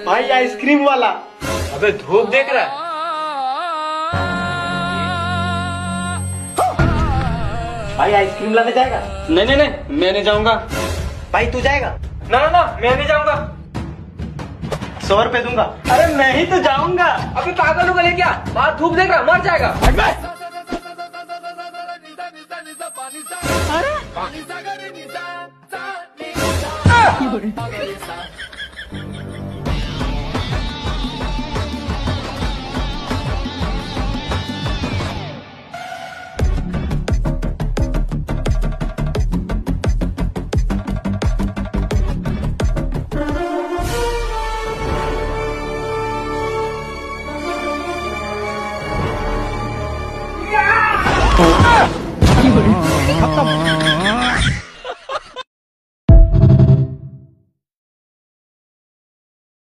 भाई आइसक्रीम वाला। अबे धूप देख रहा है? भाई आइसक्रीम लाने जाएगा? नहीं नहीं नहीं, मैं नहीं जाऊंगा। भाई तू जाएगा? ना ना ना, मैं नहीं जाऊंगा। 100 रुपए दूंगा। अरे मैं ही तो जाऊंगा। अबे पागल हो गए क्या? बाहर धूप देख रहा, मर जाएगा। अरे